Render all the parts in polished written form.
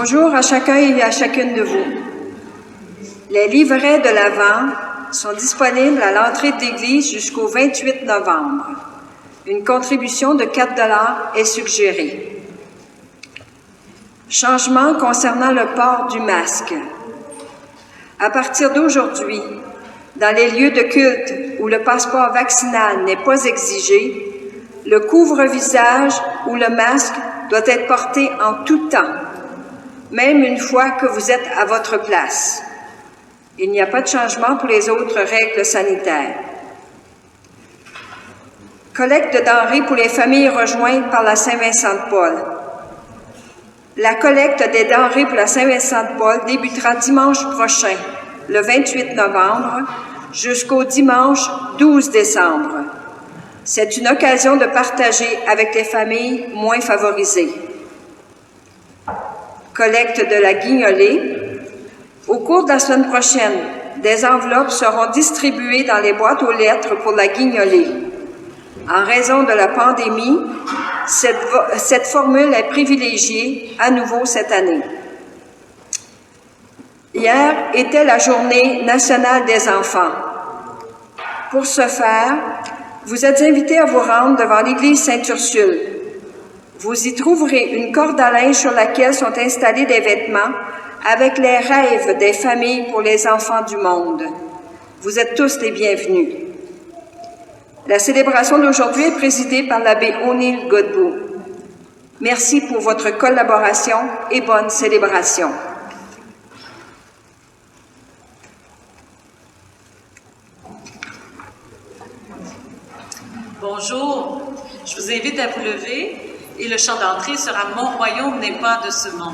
Bonjour à chacun et à chacune de vous. Les livrets de l'Avent sont disponibles à l'entrée de l'église jusqu'au 28 novembre. Une contribution de 4 $ est suggérée. Changement concernant le port du masque. À partir d'aujourd'hui, dans les lieux de culte où le passeport vaccinal n'est pas exigé, le couvre-visage ou le masque doit être porté en tout temps, même une fois que vous êtes à votre place. Il n'y a pas de changement pour les autres règles sanitaires. Collecte de denrées pour les familles rejointes par la Saint-Vincent-de-Paul. La collecte des denrées pour la Saint-Vincent-de-Paul débutera dimanche prochain, le 28 novembre, jusqu'au dimanche 12 décembre. C'est une occasion de partager avec les familles moins favorisées. Collecte de la guignolée. Au cours de la semaine prochaine, des enveloppes seront distribuées dans les boîtes aux lettres pour la guignolée. En raison de la pandémie, cette formule est privilégiée à nouveau cette année. Hier était la Journée nationale des enfants. Pour ce faire, vous êtes invités à vous rendre devant l'église Sainte-Ursule. Vous y trouverez une corde à linge sur laquelle sont installés des vêtements avec les rêves des familles pour les enfants du monde. Vous êtes tous les bienvenus. La célébration d'aujourd'hui est présidée par l'abbé O'Neill Godbout. Merci pour votre collaboration et bonne célébration. Bonjour, je vous invite à vous lever et le chant d'entrée sera « Mon royaume n'est pas de ce monde ».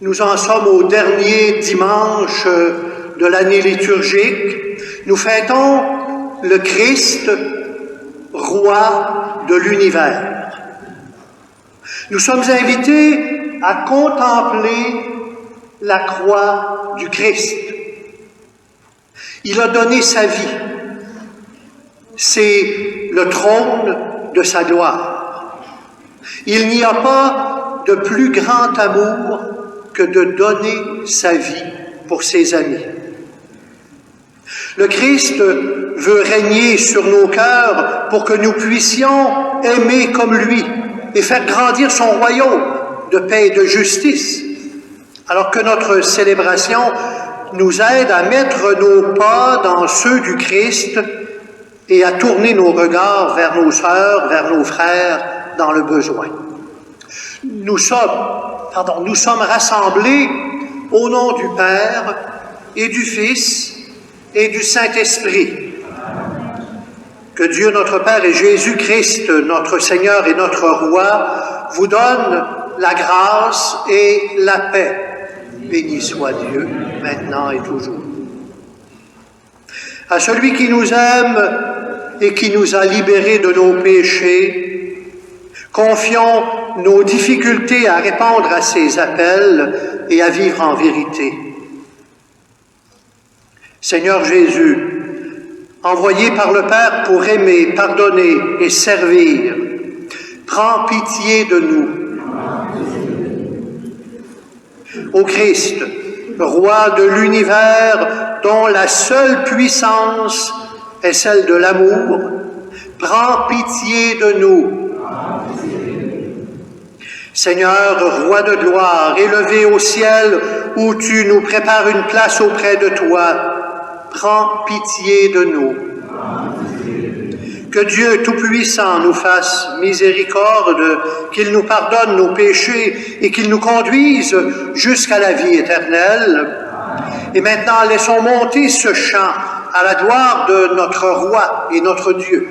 Nous en sommes au dernier dimanche de l'année liturgique. Nous fêtons le Christ, roi de l'univers. Nous sommes invités à contempler la croix du Christ. Il a donné sa vie. C'est le trône de sa gloire. Il n'y a pas de plus grand amour que de donner sa vie pour ses amis. Le Christ veut régner sur nos cœurs pour que nous puissions aimer comme lui et faire grandir son royaume de paix et de justice. Alors que notre célébration nous aide à mettre nos pas dans ceux du Christ et à tourner nos regards vers nos sœurs, vers nos frères dans le besoin. Nous sommes rassemblés au nom du Père et du Fils et du Saint-Esprit. Que Dieu notre Père et Jésus-Christ, notre Seigneur et notre Roi, vous donnent la grâce et la paix. Béni soit Dieu, maintenant et toujours. À celui qui nous aime et qui nous a libérés de nos péchés, confions nos difficultés à répondre à ses appels et à vivre en vérité. Seigneur Jésus, envoyé par le Père pour aimer, pardonner et servir, prends pitié de nous. Ô Christ, Roi de l'univers, dont la seule puissance est celle de l'amour, prends pitié de nous. Seigneur, Roi de gloire, élevé au ciel où tu nous prépares une place auprès de toi, prends pitié de nous. Que Dieu Tout-Puissant nous fasse miséricorde, qu'il nous pardonne nos péchés et qu'il nous conduise jusqu'à la vie éternelle. Et maintenant, laissons monter ce chant à la gloire de notre Roi et notre Dieu.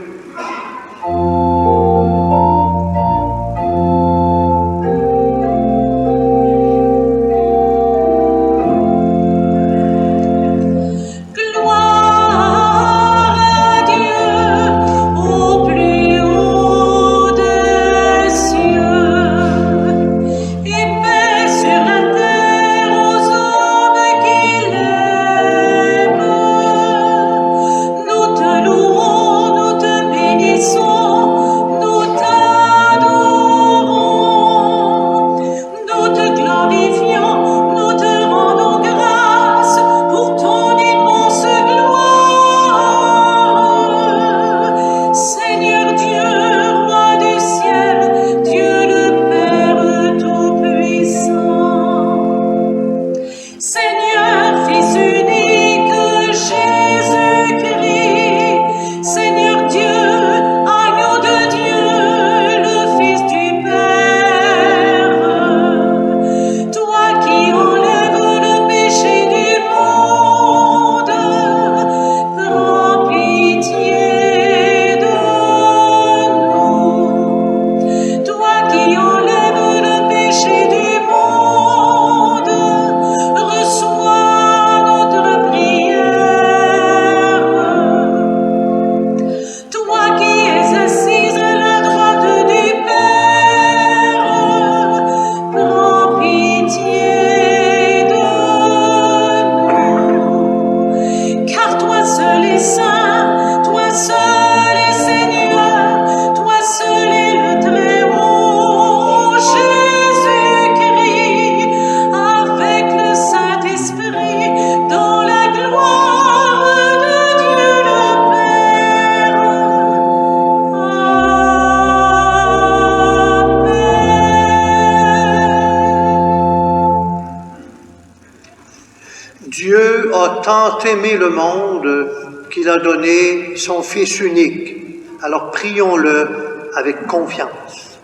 Dieu a tant aimé le monde qu'il a donné son Fils unique. Alors prions-le avec confiance.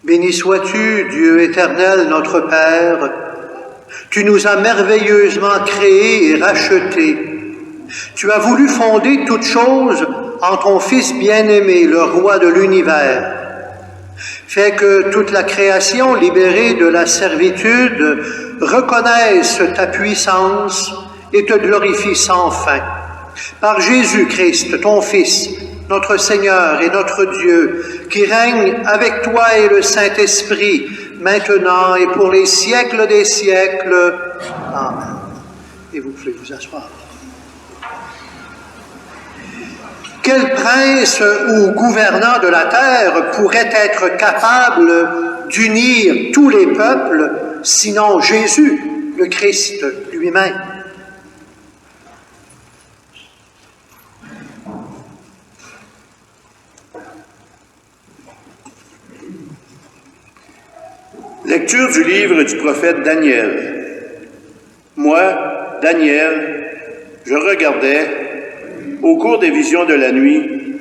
Béni sois-tu, Dieu éternel, notre Père. Tu nous as merveilleusement créés et rachetés. Tu as voulu fonder toutes choses en ton Fils bien-aimé, le Roi de l'univers. Fais que toute la création, libérée de la servitude, reconnaisse ta puissance et te glorifie sans fin. Par Jésus-Christ, ton Fils, notre Seigneur et notre Dieu, qui règne avec toi et le Saint-Esprit, maintenant et pour les siècles des siècles. Amen. Et vous pouvez vous asseoir. Quel prince ou gouvernant de la terre pourrait être capable d'unir tous les peuples, sinon Jésus, le Christ lui-même? Lecture du livre du prophète Daniel. Moi, Daniel, je regardais au cours des visions de la nuit,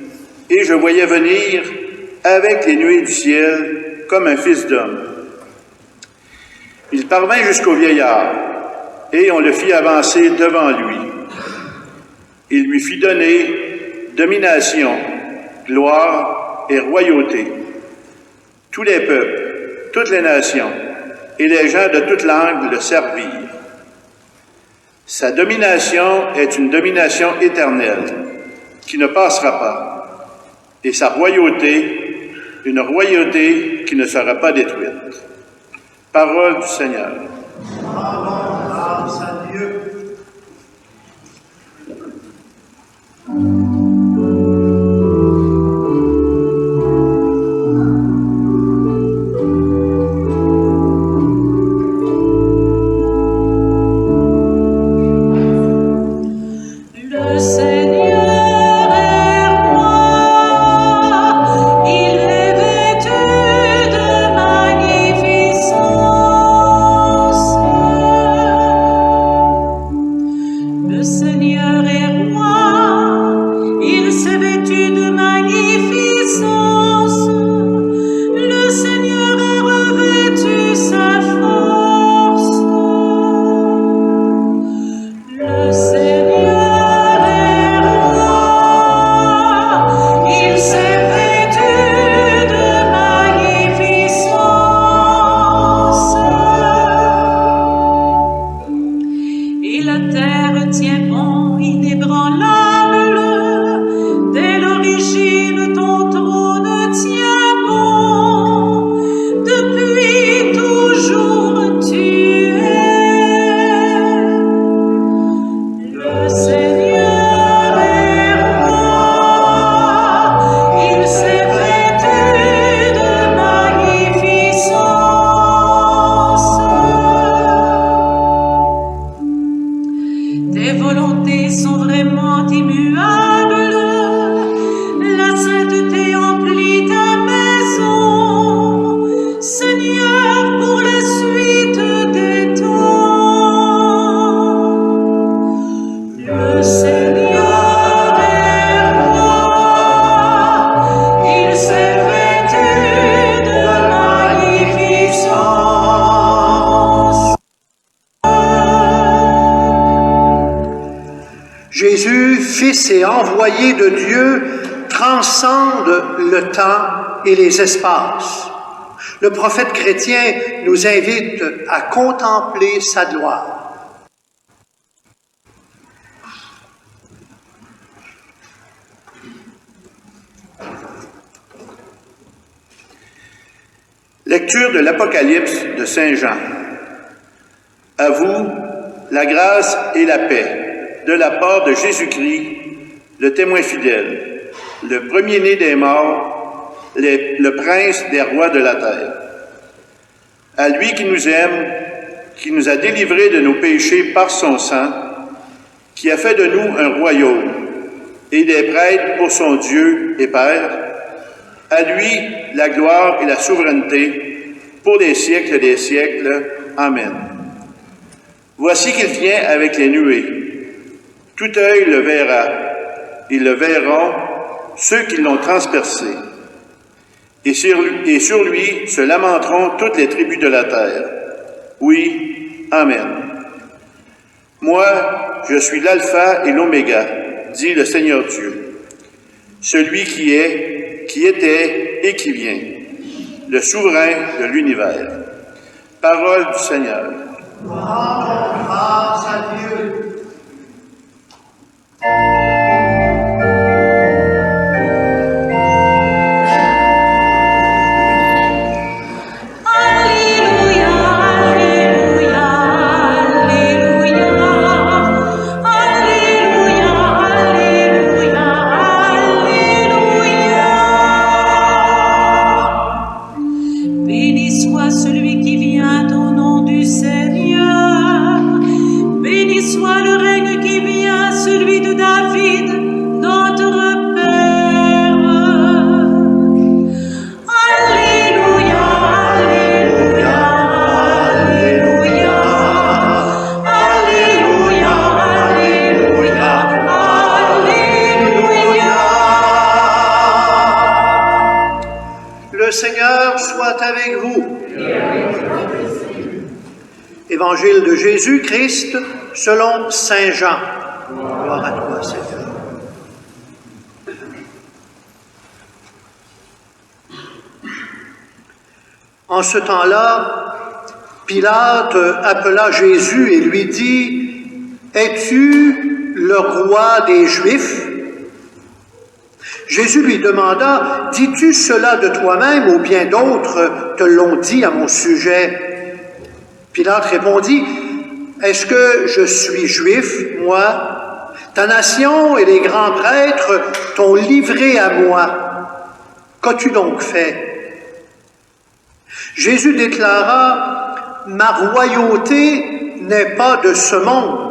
et je voyais venir avec les nuées du ciel comme un fils d'homme. Il parvint jusqu'au vieillard, et on le fit avancer devant lui. Il lui fit donner domination, gloire et royauté. Tous les peuples, toutes les nations et les gens de toute langue le servirent. Sa domination est une domination éternelle qui ne passera pas, et sa royauté, une royauté qui ne sera pas détruite. Parole du Seigneur. Grâce à Dieu. Jésus, Fils et envoyé de Dieu, transcende le temps et les espaces. Le prophète chrétien nous invite à contempler sa gloire. Lecture de l'Apocalypse de Saint Jean. À vous, la grâce et la paix de la part de Jésus-Christ, le témoin fidèle, le premier-né des morts, le prince des rois de la terre. À lui qui nous aime, qui nous a délivrés de nos péchés par son sang, qui a fait de nous un royaume et des prêtres pour son Dieu et Père, à lui la gloire et la souveraineté pour les siècles des siècles. Amen. Voici qu'il vient avec les nuées. Tout œil le verra, ils le verront, ceux qui l'ont transpercé. Et sur lui se lamenteront toutes les tribus de la terre. Oui, Amen. Moi, je suis l'alpha et l'oméga, dit le Seigneur Dieu, celui qui est, qui était et qui vient, le souverain de l'univers. Parole du Seigneur. Grâce à Dieu. Le Seigneur soit avec vous. Évangile de Jésus-Christ selon Saint Jean. Gloire à toi, Seigneur. En ce temps-là, Pilate appela Jésus et lui dit, « Es-tu le roi des Juifs ?» Jésus lui demanda, « Dis-tu cela de toi-même ou bien d'autres te l'ont dit à mon sujet ?» Pilate répondit, « Est-ce que je suis juif, moi? Ta nation et les grands prêtres t'ont livré à moi. Qu'as-tu donc fait? » Jésus déclara, « Ma royauté n'est pas de ce monde.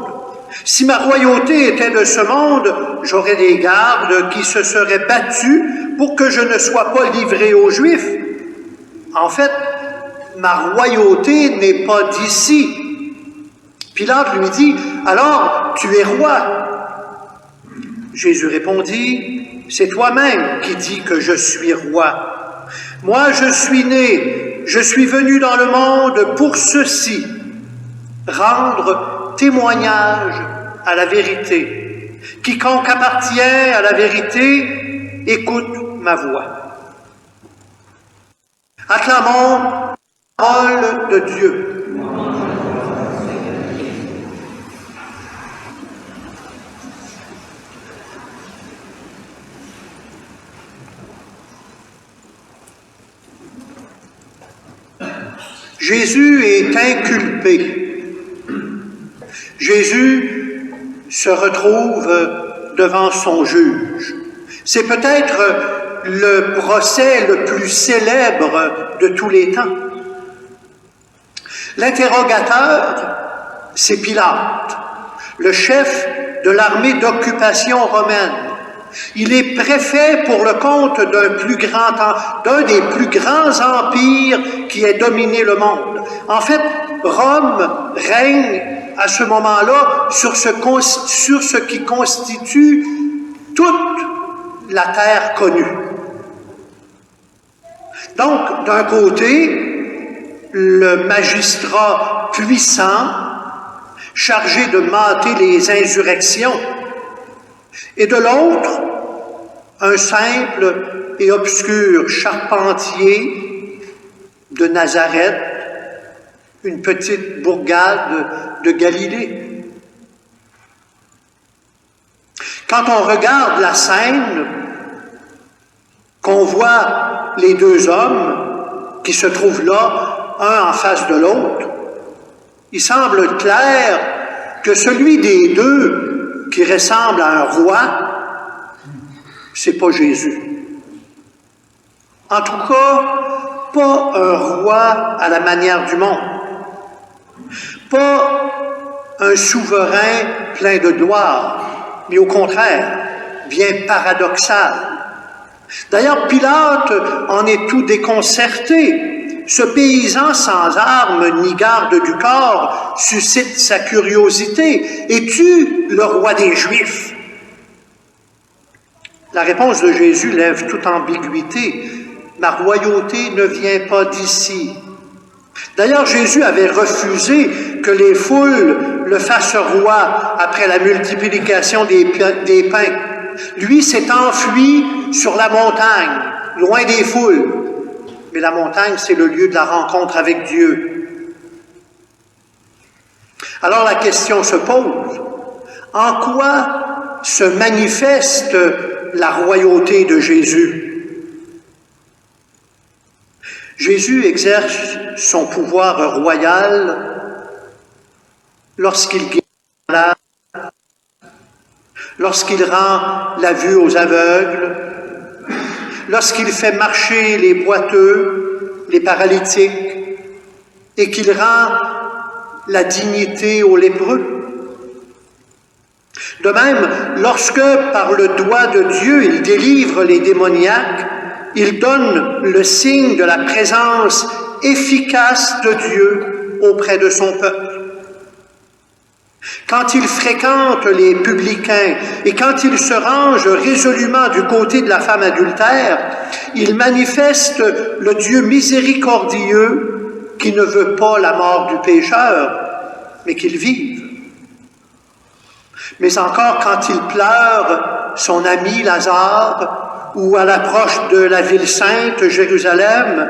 Si ma royauté était de ce monde, j'aurais des gardes qui se seraient battus pour que je ne sois pas livré aux Juifs. En fait, ma royauté n'est pas d'ici. » Pilate lui dit, « Alors, tu es roi. » Jésus répondit, « C'est toi-même qui dis que je suis roi. Moi, je suis né, je suis venu dans le monde pour ceci, rendre témoignage à la vérité. Quiconque appartient à la vérité, écoute ma voix. » Acclamons la parole de Dieu. Jésus est inculpé. Jésus se retrouve devant son juge. C'est peut-être le procès le plus célèbre de tous les temps. L'interrogateur, c'est Pilate, le chef de l'armée d'occupation romaine. Il est préfet pour le compte d'un des plus grands empires qui ait dominé le monde. En fait, Rome règne à ce moment-là sur ce qui constitue toute la terre connue. Donc, d'un côté, le magistrat puissant, chargé de mater les insurrections, et de l'autre, un simple et obscur charpentier de Nazareth, une petite bourgade de Galilée. Quand on regarde la scène, qu'on voit les deux hommes qui se trouvent là, un en face de l'autre, il semble clair que celui des deux qui ressemble à un roi, c'est pas Jésus. En tout cas, pas un roi à la manière du monde. Pas un souverain plein de gloire, mais au contraire, bien paradoxal. D'ailleurs, Pilate en est tout déconcerté. Ce paysan sans armes ni garde du corps suscite sa curiosité. Es-tu le roi des Juifs? La réponse de Jésus lève toute ambiguïté. Ma royauté ne vient pas d'ici. D'ailleurs, Jésus avait refusé que les foules le fassent roi après la multiplication des pains. Lui s'est enfui sur la montagne, loin des foules. Mais la montagne, c'est le lieu de la rencontre avec Dieu. Alors la question se pose, en quoi se manifeste la royauté de Jésus? Jésus exerce son pouvoir royal lorsqu'il guérit les malades, lorsqu'il rend la vue aux aveugles, lorsqu'il fait marcher les boiteux, les paralytiques, et qu'il rend la dignité aux lépreux. De même, lorsque, par le doigt de Dieu, il délivre les démoniaques, il donne le signe de la présence efficace de Dieu auprès de son peuple. quand il fréquente les publicains et quand il se range résolument du côté de la femme adultère, il manifeste le Dieu miséricordieux qui ne veut pas la mort du pécheur, mais qu'il vive. Mais encore quand il pleure son ami Lazare ou à l'approche de la ville sainte, Jérusalem,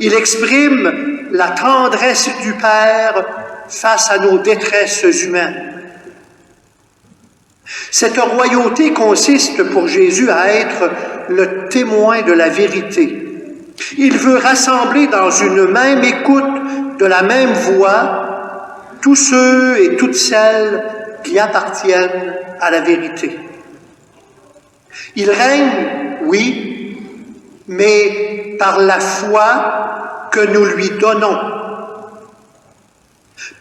il exprime la tendresse du Père face à nos détresses humaines. Cette royauté consiste pour Jésus à être le témoin de la vérité. Il veut rassembler dans une même écoute de la même voix tous ceux et toutes celles qui appartiennent à la vérité. Il règne, oui, mais par la foi que nous lui donnons,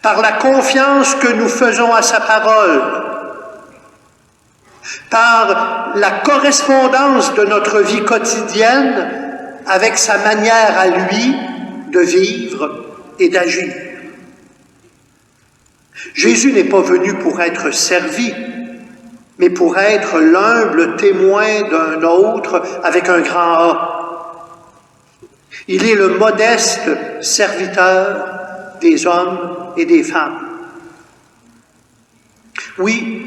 par la confiance que nous faisons à sa parole, par la correspondance de notre vie quotidienne avec sa manière à lui de vivre et d'agir. Jésus n'est pas venu pour être servi, mais pour être l'humble témoin d'un autre avec un grand A. Il est le modeste serviteur des hommes et des femmes. Oui,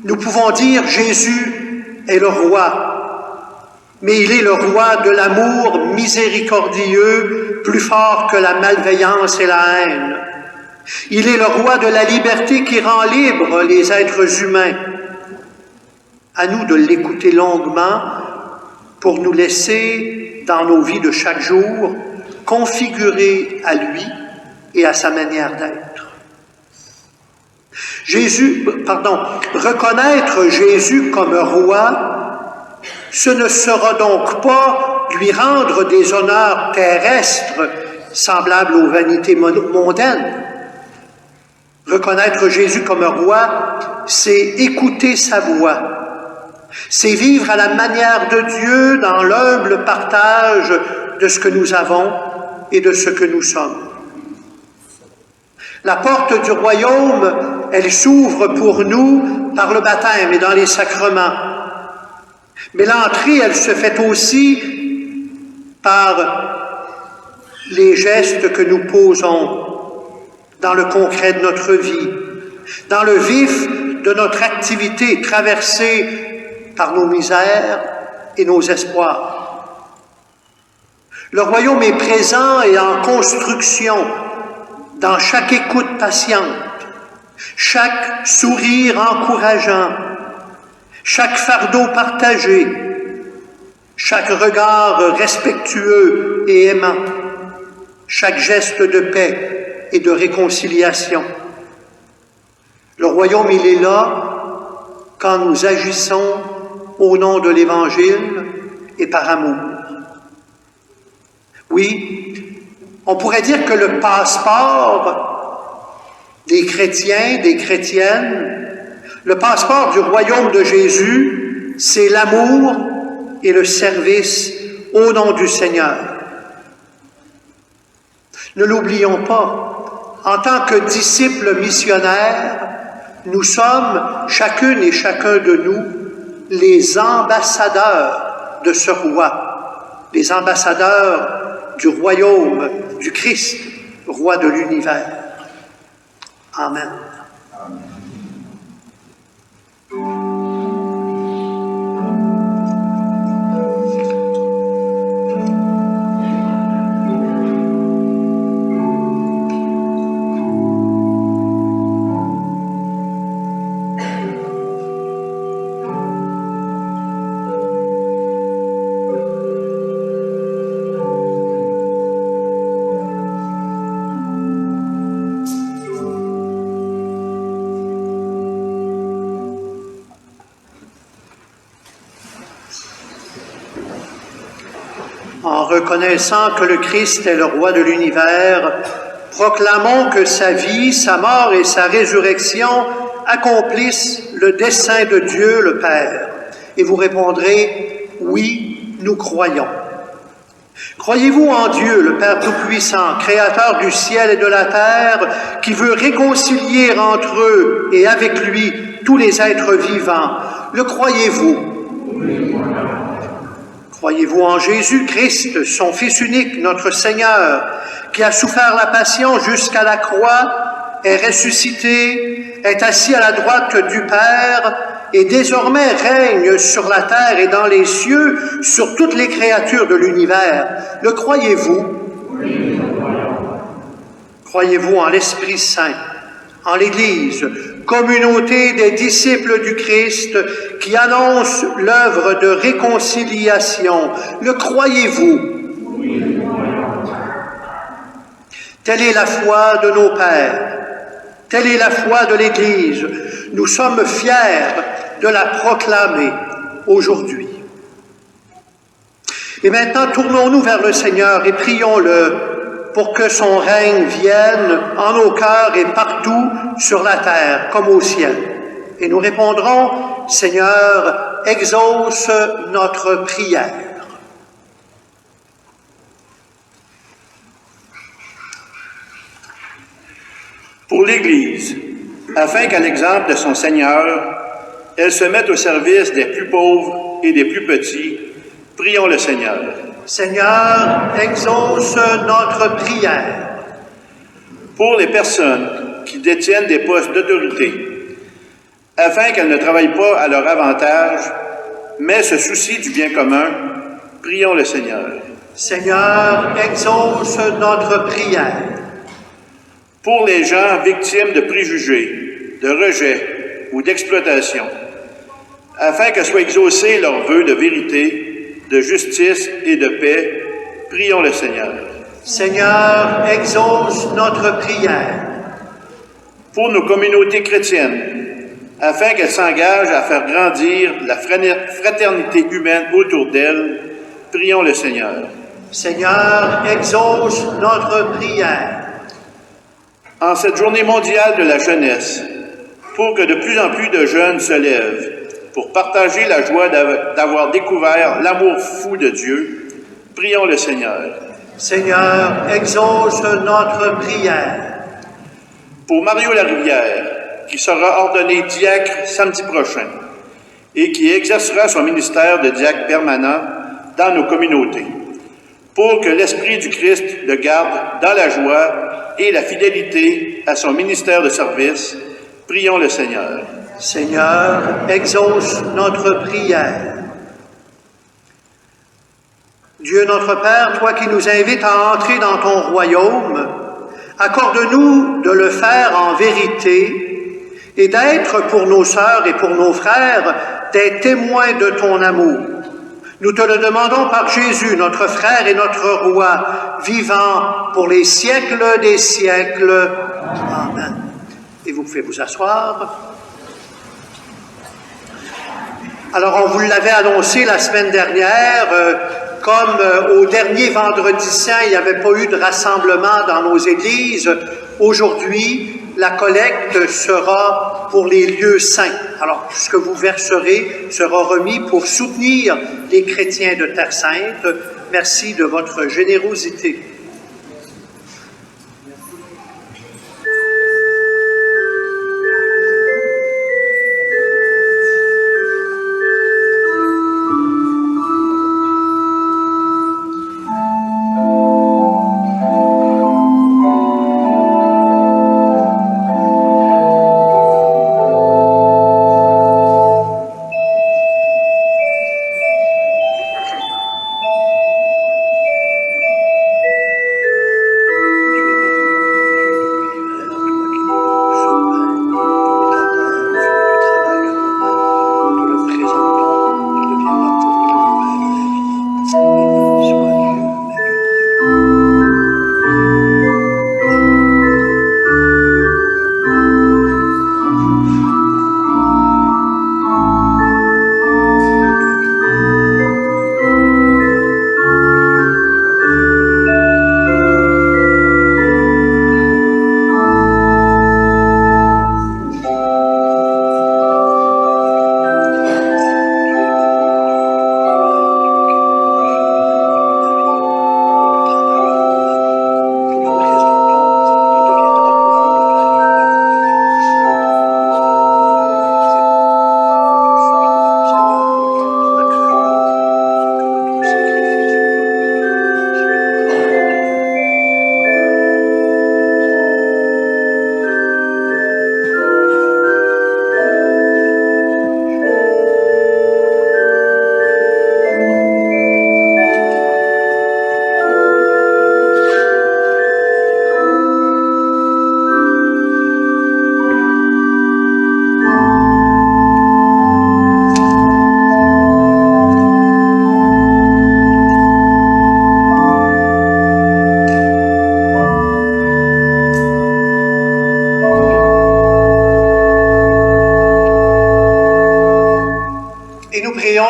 nous pouvons dire Jésus est le roi, mais il est le roi de l'amour miséricordieux, plus fort que la malveillance et la haine. Il est le roi de la liberté qui rend libres les êtres humains. À nous de l'écouter longuement pour nous laisser, dans nos vies de chaque jour, configurer à lui et à sa manière d'être. Reconnaître Jésus comme roi, ce ne sera donc pas lui rendre des honneurs terrestres semblables aux vanités mondaines. Reconnaître Jésus comme roi, c'est écouter sa voix. C'est vivre à la manière de Dieu dans l'humble partage de ce que nous avons et de ce que nous sommes. La porte du royaume, elle s'ouvre pour nous par le baptême et dans les sacrements. Mais l'entrée, elle se fait aussi par les gestes que nous posons dans le concret de notre vie, dans le vif de notre activité traversée par nos misères et nos espoirs. Le royaume est présent et en construction dans chaque écoute patiente, chaque sourire encourageant, chaque fardeau partagé, chaque regard respectueux et aimant, chaque geste de paix et de réconciliation. Le royaume, il est là quand nous agissons au nom de l'Évangile et par amour. Oui, on pourrait dire que le passeport des chrétiens, des chrétiennes, le passeport du royaume de Jésus, c'est l'amour et le service au nom du Seigneur. Ne l'oublions pas, en tant que disciples missionnaires, nous sommes, chacune et chacun de nous, les ambassadeurs de ce roi, les ambassadeurs du royaume du Christ, roi de l'univers. Amen. En reconnaissant que le Christ est le roi de l'univers, proclamons que sa vie, sa mort et sa résurrection accomplissent le dessein de Dieu le Père. Et vous répondrez, oui, nous croyons. Croyez-vous en Dieu, le Père Tout-Puissant, Créateur du ciel et de la terre, qui veut réconcilier entre eux et avec lui tous les êtres vivants? Le croyez-vous? Croyez-vous en Jésus-Christ, son Fils unique, notre Seigneur, qui a souffert la passion jusqu'à la croix, est ressuscité, est assis à la droite du Père, et désormais règne sur la terre et dans les cieux, sur toutes les créatures de l'univers? Le croyez-vous? Oui. Croyez-vous en l'Esprit Saint, en l'Église, communauté des disciples du Christ, qui annonce l'œuvre de réconciliation? Le croyez-vous? Oui. Telle est la foi de nos pères. Telle est la foi de l'Église. Nous sommes fiers de la proclamer aujourd'hui. Et maintenant, tournons-nous vers le Seigneur et prions-le pour que son règne vienne en nos cœurs et partout sur la terre comme au ciel. Et nous répondrons, Seigneur, exauce notre prière. Pour l'Église, afin qu'à l'exemple de son Seigneur, elle se mette au service des plus pauvres et des plus petits, prions le Seigneur. Seigneur, exauce notre prière. Pour les personnes qui détiennent des postes d'autorité, afin qu'elles ne travaillent pas à leur avantage, mais se soucient du bien commun, prions le Seigneur. Seigneur, exauce notre prière. Pour les gens victimes de préjugés, de rejets ou d'exploitation, afin que soient exaucés leurs vœux de vérité, de justice et de paix, prions le Seigneur. Seigneur, exauce notre prière. Pour nos communautés chrétiennes, afin qu'elles s'engagent à faire grandir la fraternité humaine autour d'elles, prions le Seigneur. Seigneur, exauce notre prière. En cette journée mondiale de la jeunesse, pour que de plus en plus de jeunes se lèvent, pour partager la joie d'avoir découvert l'amour fou de Dieu, prions le Seigneur. Seigneur, exauce notre prière. Pour Mario Larivière, qui sera ordonné diacre samedi prochain et qui exercera son ministère de diacre permanent dans nos communautés, pour que l'Esprit du Christ le garde dans la joie et la fidélité à son ministère de service, prions le Seigneur. Seigneur, exauce notre prière. Dieu notre Père, toi qui nous invites à entrer dans ton royaume, accorde-nous de le faire en vérité et d'être pour nos sœurs et pour nos frères des témoins de ton amour. Nous te le demandons par Jésus, notre frère et notre roi, vivant pour les siècles des siècles. Amen. Et vous pouvez vous asseoir. Alors, on vous l'avait annoncé la semaine dernière, comme au dernier vendredi saint, il n'y avait pas eu de rassemblement dans nos églises. Aujourd'hui, la collecte sera pour les lieux saints. Alors, ce que vous verserez sera remis pour soutenir les chrétiens de Terre Sainte. Merci de votre générosité.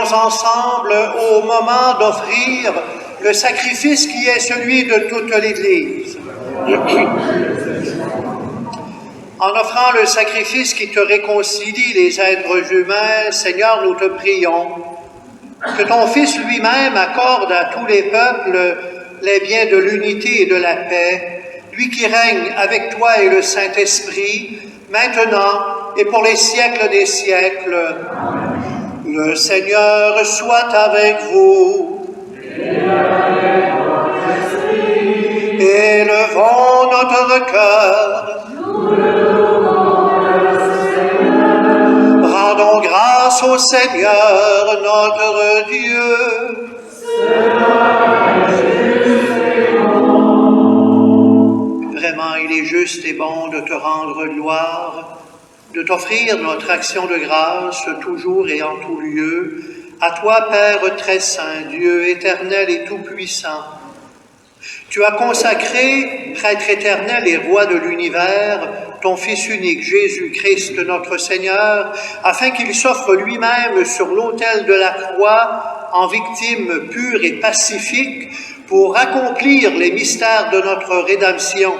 soyons ensemble au moment d'offrir le sacrifice qui est celui de toute l'Église. En offrant le sacrifice qui te réconcilie les êtres humains, Seigneur, nous te prions que ton Fils lui-même accorde à tous les peuples les biens de l'unité et de la paix, lui qui règne avec toi et le Saint-Esprit, maintenant et pour les siècles des siècles. Le Seigneur soit avec vous. Élevons notre cœur. Rendons grâce au Seigneur notre Dieu. Vraiment, il est juste et bon de te rendre gloire, de t'offrir notre action de grâce toujours et en tout lieu, à toi, Père très saint, Dieu éternel et tout-puissant. Tu as consacré, prêtre éternel et roi de l'univers, ton Fils unique, Jésus-Christ, notre Seigneur, afin qu'il s'offre lui-même sur l'autel de la croix en victime pure et pacifique pour accomplir les mystères de notre rédemption,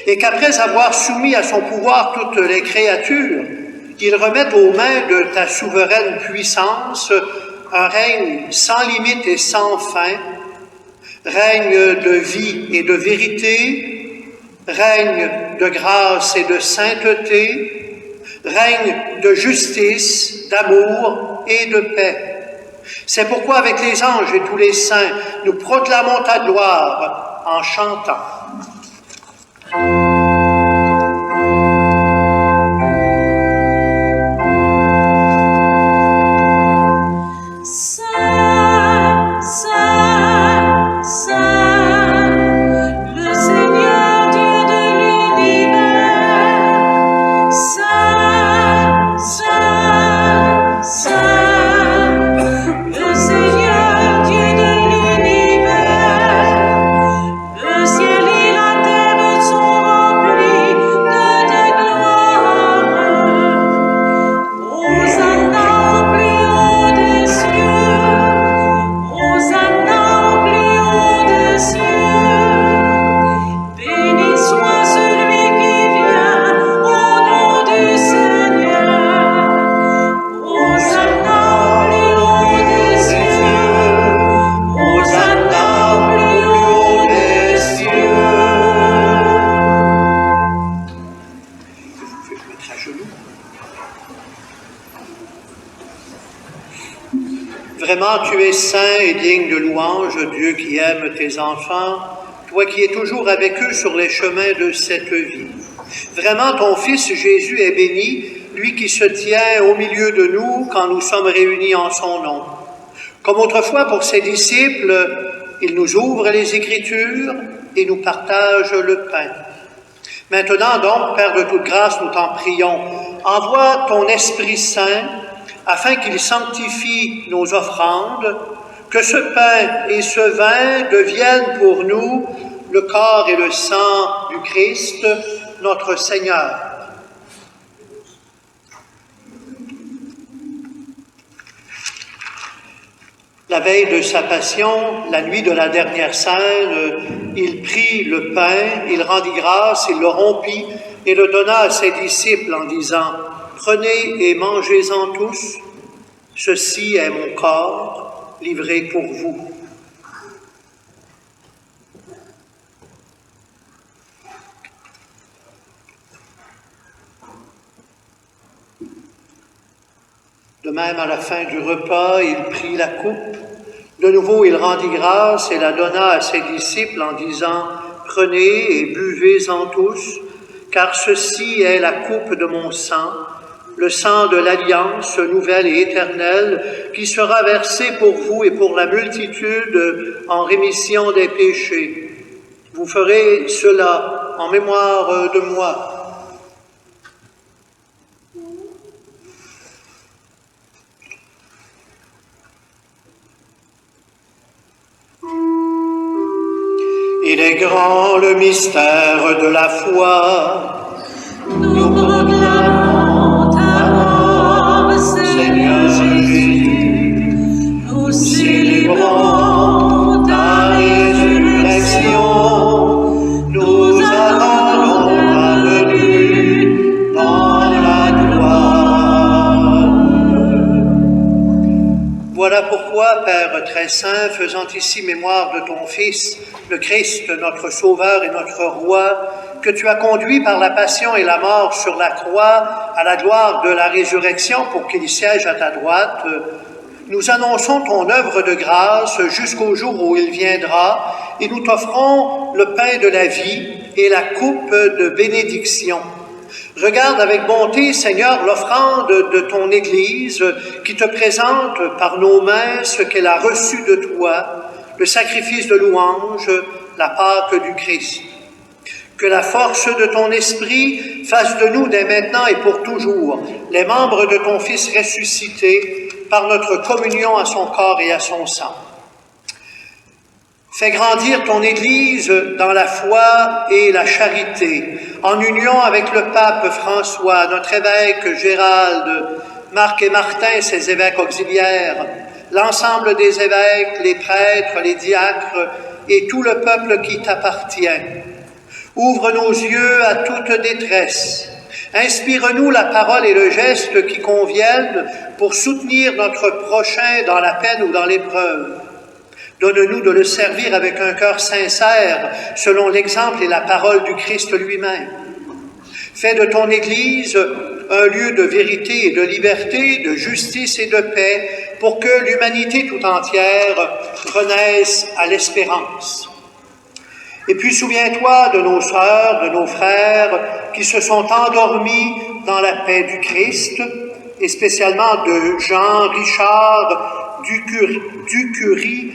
et qu'après avoir soumis à son pouvoir toutes les créatures, il remette aux mains de ta souveraine puissance un règne sans limite et sans fin, règne de vie et de vérité, règne de grâce et de sainteté, règne de justice, d'amour et de paix. C'est pourquoi avec les anges et tous les saints, nous proclamons ta gloire en chantant. Vraiment, tu es saint et digne de louange, Dieu qui aime tes enfants, toi qui es toujours avec eux sur les chemins de cette vie. Vraiment, ton Fils Jésus est béni, lui qui se tient au milieu de nous quand nous sommes réunis en son nom. Comme autrefois pour ses disciples, il nous ouvre les Écritures et nous partage le pain. Maintenant donc, Père de toute grâce, nous t'en prions, envoie ton Esprit Saint afin qu'il sanctifie nos offrandes, que ce pain et ce vin deviennent pour nous le corps et le sang du Christ, notre Seigneur. La veille de sa passion, la nuit de la dernière scène, il prit le pain, il rendit grâce, il le rompit et le donna à ses disciples en disant « Prenez et mangez-en tous, ceci est mon corps livré pour vous. » De même, à la fin du repas, il prit la coupe. De nouveau, il rendit grâce et la donna à ses disciples en disant « Prenez et buvez-en tous, car ceci est la coupe de mon sang, le sang de l'alliance nouvelle et éternelle, qui sera versé pour vous et pour la multitude en rémission des péchés. Vous ferez cela en mémoire de moi. » Il est grand le mystère de la foi. Nous proclamons ta mort, Seigneur Jésus. très saint, faisant ici mémoire de ton Fils, le Christ, notre Sauveur et notre Roi, que tu as conduit par la passion et la mort sur la croix à la gloire de la résurrection pour qu'il siège à ta droite, nous annonçons ton œuvre de grâce jusqu'au jour où il viendra et nous t'offrons le pain de la vie et la coupe de bénédiction. Regarde avec bonté, Seigneur, l'offrande de ton Église qui te présente par nos mains ce qu'elle a reçu de toi, le sacrifice de louange, la Pâque du Christ. Que la force de ton esprit fasse de nous dès maintenant et pour toujours les membres de ton Fils ressuscité par notre communion à son corps et à son sang. Fais grandir ton Église dans la foi et la charité, en union avec le pape François, notre évêque Gérald, Marc et Martin, ses évêques auxiliaires, l'ensemble des évêques, les prêtres, les diacres et tout le peuple qui t'appartient. Ouvre nos yeux à toute détresse. Inspire-nous la parole et le geste qui conviennent pour soutenir notre prochain dans la peine ou dans l'épreuve. Donne-nous de le servir avec un cœur sincère, selon l'exemple et la parole du Christ lui-même. Fais de ton Église un lieu de vérité et de liberté, de justice et de paix, pour que l'humanité tout entière renaisse à l'espérance. Et puis souviens-toi de nos sœurs, de nos frères qui se sont endormis dans la paix du Christ, et spécialement de Jean, Richard, Ducurie,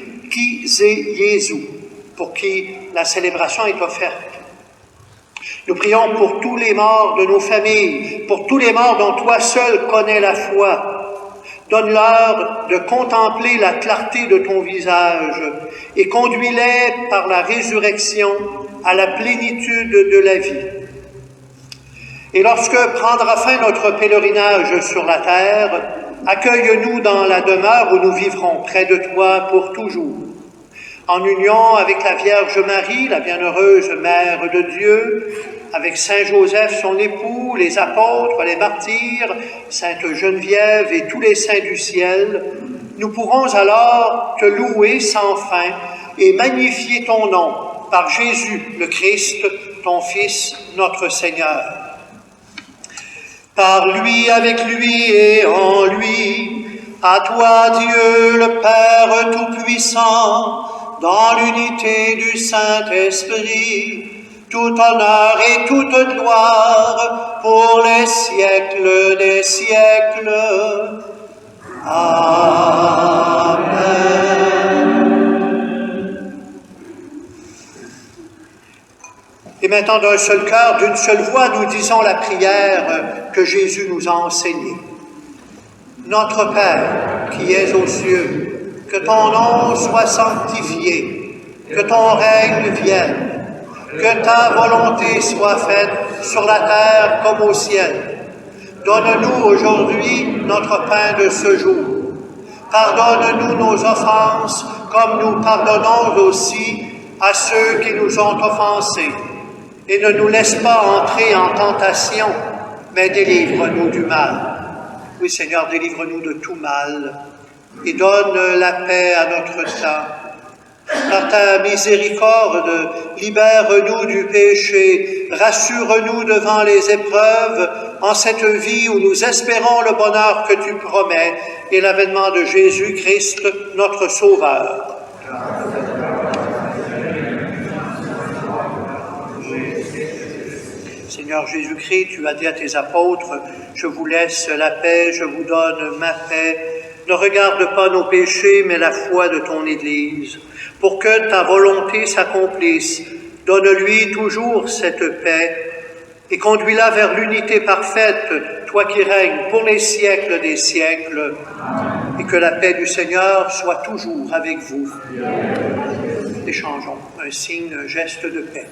Jésus, pour qui la célébration est offerte. Nous prions pour tous les morts de nos familles, pour tous les morts dont toi seul connais la foi. Donne-leur de contempler la clarté de ton visage et conduis-les par la résurrection à la plénitude de la vie. Et lorsque prendra fin notre pèlerinage sur la terre, accueille-nous dans la demeure où nous vivrons près de toi pour toujours. En union avec la Vierge Marie, la bienheureuse Mère de Dieu, avec Saint Joseph, son époux, les apôtres, les martyrs, Sainte Geneviève et tous les saints du ciel, nous pourrons alors te louer sans fin et magnifier ton nom par Jésus le Christ, ton Fils, notre Seigneur. Par lui, avec lui et en lui, à toi Dieu le Père Tout-Puissant, dans l'unité du Saint-Esprit, tout honneur et toute gloire pour les siècles des siècles. Amen. Et maintenant, d'un seul cœur, d'une seule voix, nous disons la prière que Jésus nous a enseignée. Notre Père, qui es aux cieux, que ton nom soit sanctifié, que ton règne vienne, que ta volonté soit faite sur la terre comme au ciel. Donne-nous aujourd'hui notre pain de ce jour. Pardonne-nous nos offenses, comme nous pardonnons aussi à ceux qui nous ont offensés. Et ne nous laisse pas entrer en tentation, mais délivre-nous du mal. Oui, Seigneur, délivre-nous de tout mal et donne la paix à notre temps. Par ta miséricorde, libère-nous du péché, rassure-nous devant les épreuves, en cette vie où nous espérons le bonheur que tu promets et l'avènement de Jésus-Christ, notre Sauveur. Seigneur Jésus-Christ, tu as dit à tes apôtres, « Je vous laisse la paix, je vous donne ma paix. Ne regarde pas nos péchés, mais la foi de ton Église. Pour que ta volonté s'accomplisse, donne-lui toujours cette paix et conduis-la vers l'unité parfaite, toi qui règnes pour les siècles des siècles. Et que la paix du Seigneur soit toujours avec vous. » Échangeons un signe, un geste de paix.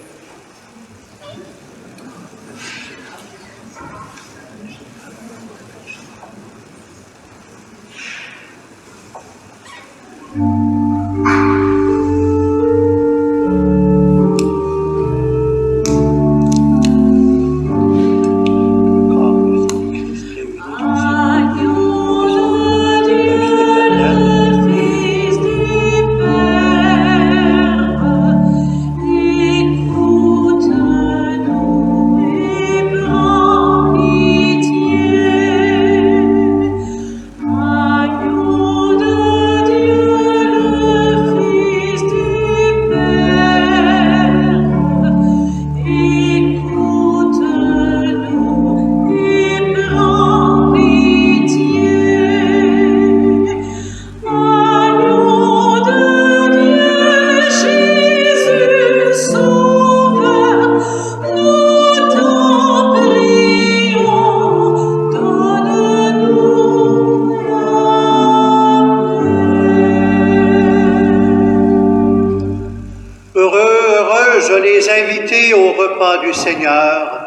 heureuse les inviter au repas du Seigneur.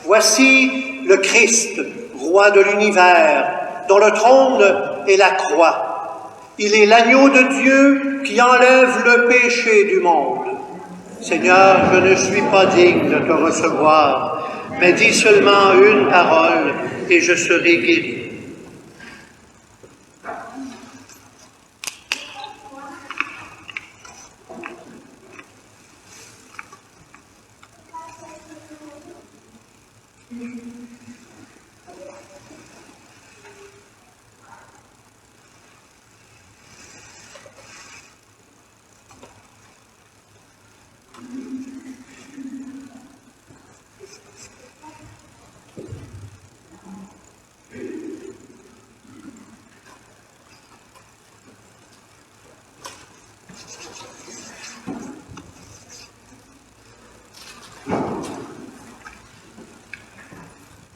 Voici le Christ, roi de l'univers, dont le trône est la croix. Il est l'agneau de Dieu qui enlève le péché du monde. Seigneur, je ne suis pas digne de te recevoir, mais dis seulement une parole et je serai guéri.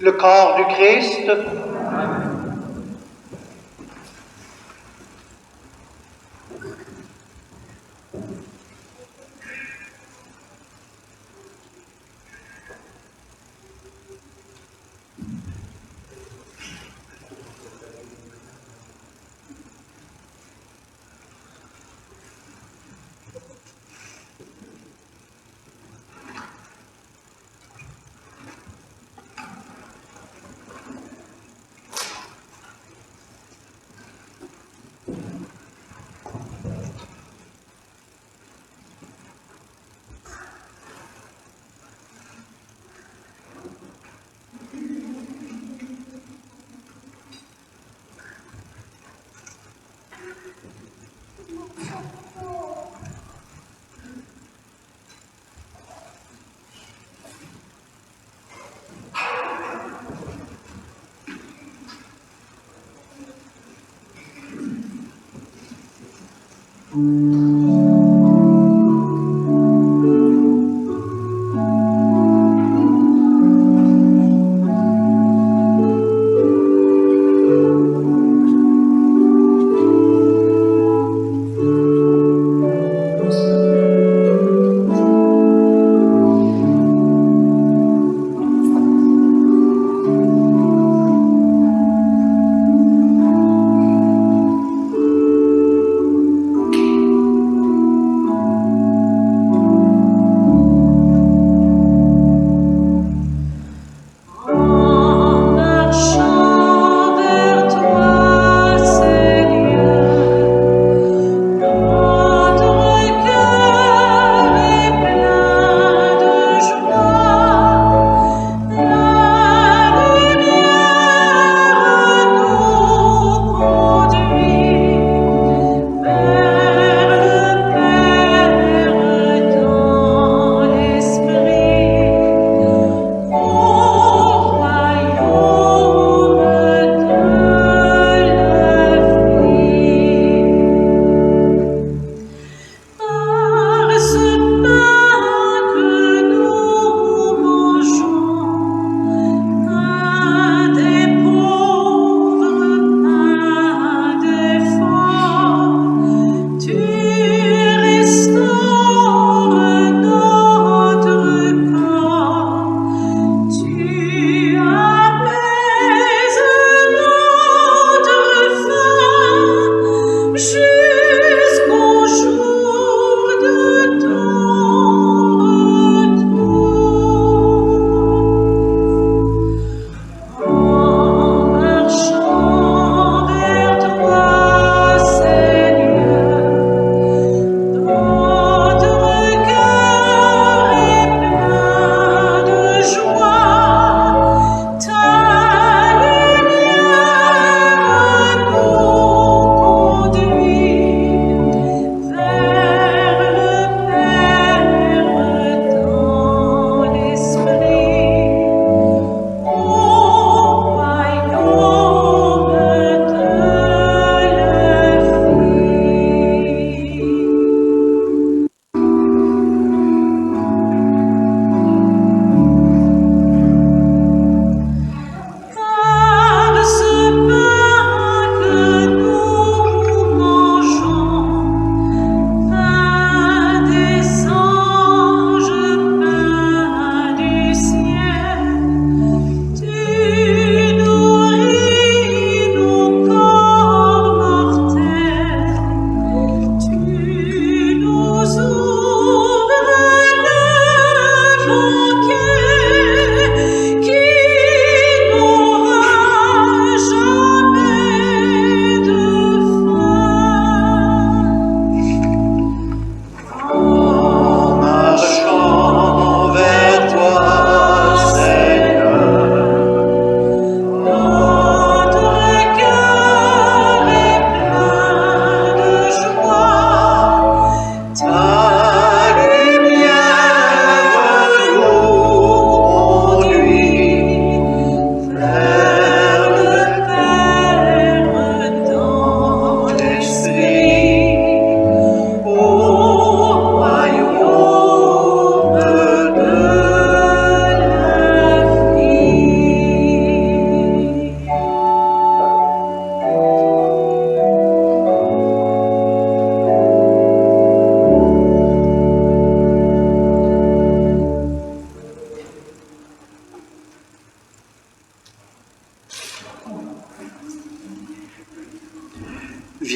Le corps du Christ.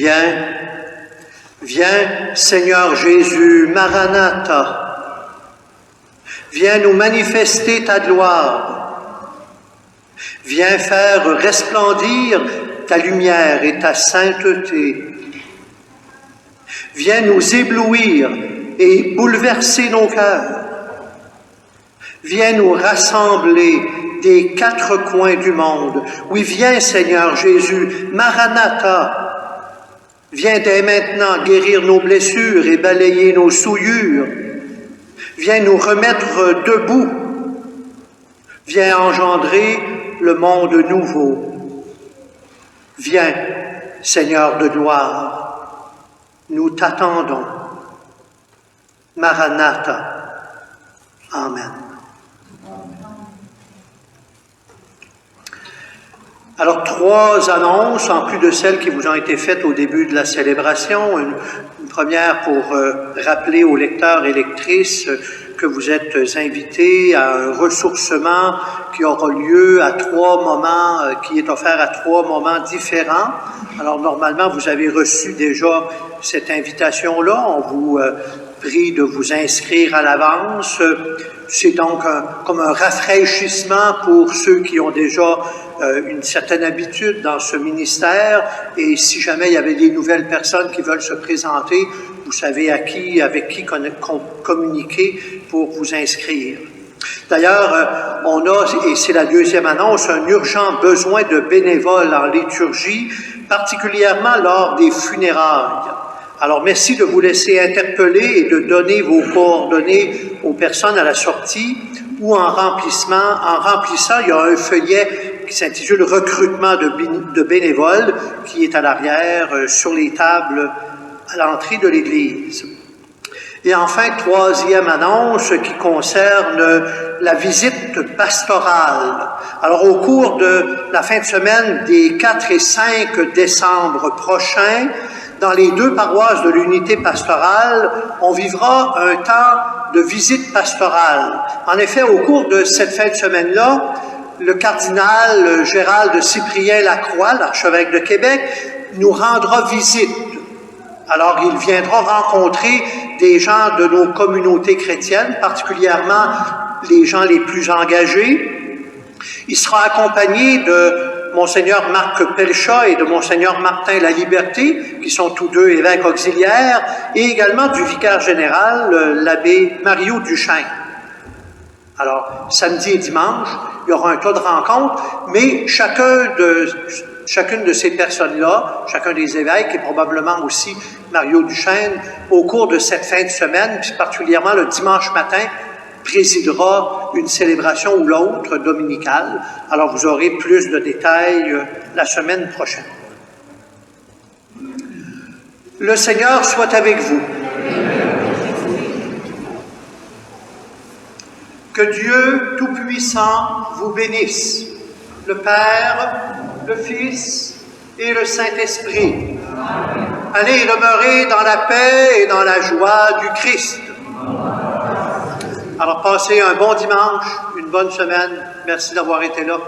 Viens, viens, Seigneur Jésus, Maranatha. Viens nous manifester ta gloire. Viens faire resplendir ta lumière et ta sainteté. Viens nous éblouir et bouleverser nos cœurs. Viens nous rassembler des quatre coins du monde. Oui, viens, Seigneur Jésus, Maranatha. Viens dès maintenant guérir nos blessures et balayer nos souillures. Viens nous remettre debout. Viens engendrer le monde nouveau. Viens, Seigneur de gloire, nous t'attendons. Maranatha. Amen. Alors, 3 annonces, en plus de celles qui vous ont été faites au début de la célébration. Une première pour rappeler aux lecteurs et lectrices que vous êtes invités à un ressourcement qui aura lieu à 3 moments, qui est offert à 3 moments différents. Alors, normalement, vous avez reçu déjà cette invitation-là. On vous prie de vous inscrire à l'avance. C'est donc comme un rafraîchissement pour ceux qui ont déjà une certaine habitude dans ce ministère. Et si jamais il y avait des nouvelles personnes qui veulent se présenter, vous savez avec qui communiquer pour vous inscrire. D'ailleurs, on a, et c'est la 2e annonce, un urgent besoin de bénévoles en liturgie, particulièrement lors des funérailles. Alors, merci de vous laisser interpeller et de donner vos coordonnées aux personnes à la sortie ou en remplissant, il y a un feuillet qui s'intitule « Recrutement de bénévoles » qui est à l'arrière sur les tables à l'entrée de l'Église. Et enfin, 3e annonce qui concerne la visite pastorale. Alors, au cours de la fin de semaine des 4 et 5 décembre prochains, dans les 2 paroisses de l'unité pastorale, on vivra un temps de visite pastorale. En effet, au cours de cette fin de semaine-là, le cardinal Gérald Cyprien Lacroix, l'archevêque de Québec, nous rendra visite. Alors, il viendra rencontrer des gens de nos communautés chrétiennes, particulièrement les gens les plus engagés. Il sera accompagné de Monseigneur Marc Pelchat et de Monseigneur Martin Laliberté, qui sont tous 2 évêques auxiliaires, et également du vicaire général, l'abbé Mario Duchesne. Alors, samedi et dimanche, il y aura un tas de rencontres, mais chacune de ces personnes-là, chacun des évêques, et probablement aussi Mario Duchesne, au cours de cette fin de semaine, puis particulièrement le dimanche matin, présidera une célébration ou l'autre dominicale. Alors, vous aurez plus de détails la semaine prochaine. Le Seigneur soit avec vous. Que Dieu Tout-Puissant vous bénisse, le Père, le Fils et le Saint-Esprit. Allez demeurer dans la paix et dans la joie du Christ. Alors, passez un bon dimanche, une bonne semaine. Merci d'avoir été là.